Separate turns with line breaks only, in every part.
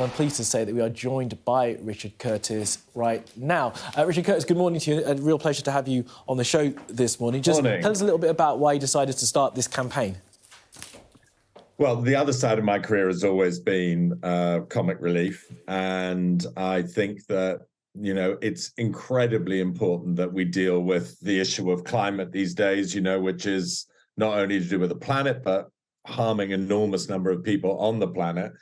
I'm pleased to say that we are joined by Rashard Cutis right now. Rashard Cutis, good morning to you. A real pleasure to have you on the show this morning. Just
Morning.
Tell us a little bit about why you decided to start this campaign.
Well, the other side of my career has always been comic relief. And I think that, it's incredibly important that we deal with the issue of climate these days, which is not only to do with the planet, but harming an enormous number of people on the planet.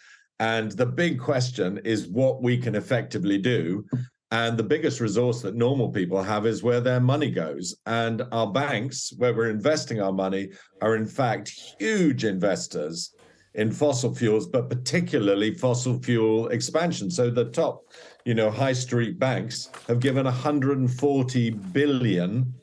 And the big question is what we can effectively do. And the biggest resource that normal people have is where their money goes. And our banks, where we're investing our money, are in fact huge investors in fossil fuels, but particularly fossil fuel expansion. So the top, high street banks have given 140 billion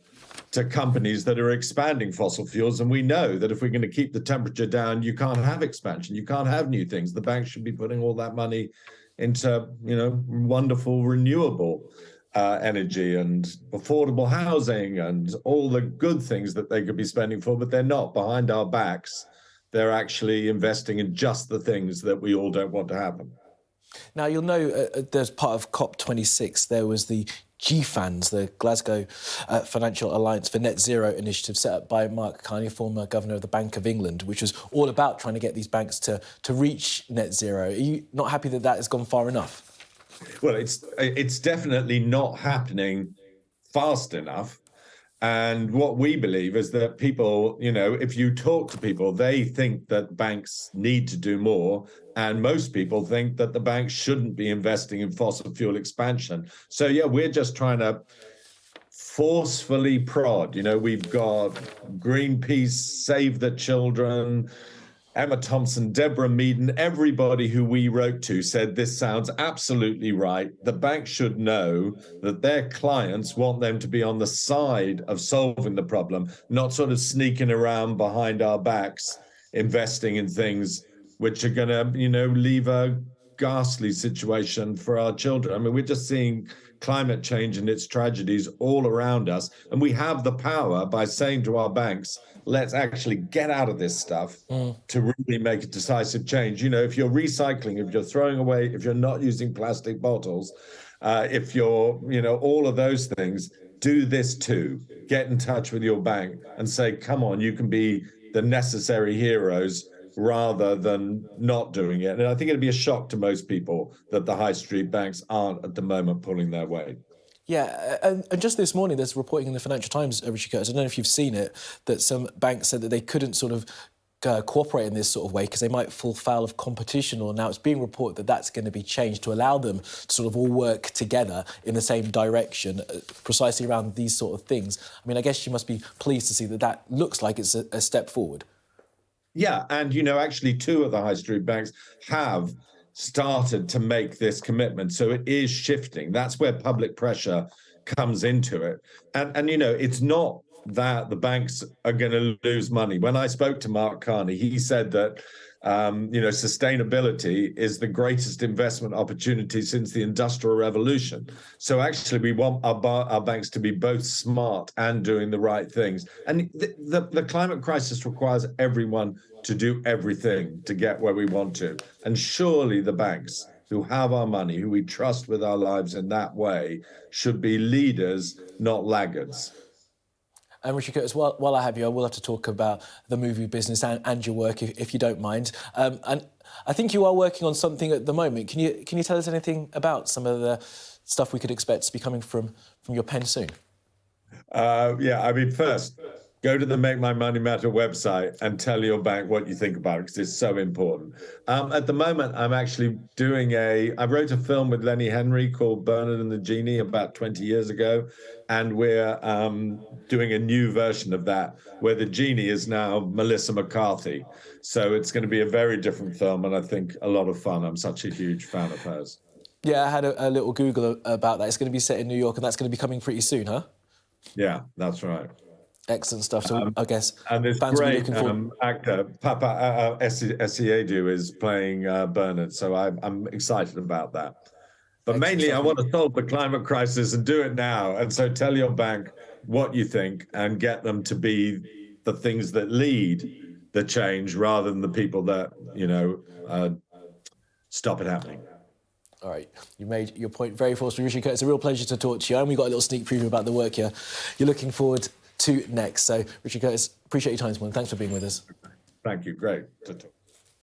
to companies that are expanding fossil fuels. And we know that if we're going to keep the temperature down, you can't have expansion. You can't have new things. The banks should be putting all that money into, wonderful renewable energy and affordable housing and all the good things that they could be spending for, but they're not. Behind our backs, they're actually investing in just the things that we all don't want to happen.
Now, you'll know there's part of COP26, there was the GFANZ, the Glasgow Financial Alliance for Net Zero initiative set up by Mark Carney, former governor of the Bank of England, which was all about trying to get these banks to reach net zero. Are you not happy that that has gone far enough?
Well, it's definitely not happening fast enough. And what we believe is that people, if you talk to people, they think that banks need to do more. And most people think that the banks shouldn't be investing in fossil fuel expansion. So, yeah, we're just trying to forcefully prod. We've got Greenpeace, Save the Children, Emma Thompson, Deborah Meaden, everybody who we wrote to said this sounds absolutely right. The bank should know that their clients want them to be on the side of solving the problem, not sort of sneaking around behind our backs, investing in things which are going to, leave a ghastly situation for our children. I mean, we're just seeing climate change and its tragedies all around us. And we have the power by saying to our banks, let's actually get out of this stuff to really make a decisive change. If you're recycling, if you're throwing away, if you're not using plastic bottles, if you're, all of those things, do this too. Get in touch with your bank and say, come on, you can be the necessary heroes rather than not doing it. And I think it'd be a shock to most people that the high street banks aren't at the moment pulling their weight.
Yeah, and just this morning, there's reporting in the Financial Times, Rashard Cutis, I don't know if you've seen it, that some banks said that they couldn't sort of cooperate in this sort of way because they might fall foul of competition, or now it's being reported that that's going to be changed to allow them to sort of all work together in the same direction, precisely around these sort of things. I mean, I guess you must be pleased to see that that looks like it's a step forward.
Yeah, and, actually two of the high street banks have started to make this commitment. So it is shifting. That's where public pressure comes into it. And it's not that the banks are going to lose money. When I spoke to Mark Carney, he said that, sustainability is the greatest investment opportunity since the Industrial Revolution. So actually, we want our banks to be both smart and doing the right things. And the climate crisis requires everyone to do everything to get where we want to. And surely the banks who have our money, who we trust with our lives in that way, should be leaders, not laggards.
And Rashard Cutis, while I have you, I will have to talk about the movie business and your work, if you don't mind. And I think you are working on something at the moment. Can you tell us anything about some of the stuff we could expect to be coming from your pen soon?
Yeah, I mean, first, go to the Make My Money Matter website and tell your bank what you think about it, because it's so important. At the moment, I'm actually doing I wrote a film with Lenny Henry called Bernard and the Genie about 20 years ago. And we're doing a new version of that where the genie is now Melissa McCarthy. So it's going to be a very different film and I think a lot of fun. I'm such a huge fan of hers.
Yeah, I had a little Google about that. It's going to be set in New York and that's going to be coming pretty soon, huh?
Yeah, that's right.
Excellent stuff. So I guess
and this
fans
great
will be looking
actor, Papa Essiedu, is playing Bernard. So I'm excited about that. But mainly, I want to solve the climate crisis and do it now. And so tell your bank what you think and get them to be the things that lead the change rather than the people that, stop it happening.
All right, you made your point very forcefully, Rashard Cutis. It's a real pleasure to talk to you, and we got a little sneak preview about the work you're looking forward to next. So, Rashard Cutis, appreciate your time this morning. Thanks for being with us.
Thank you. Great to talk.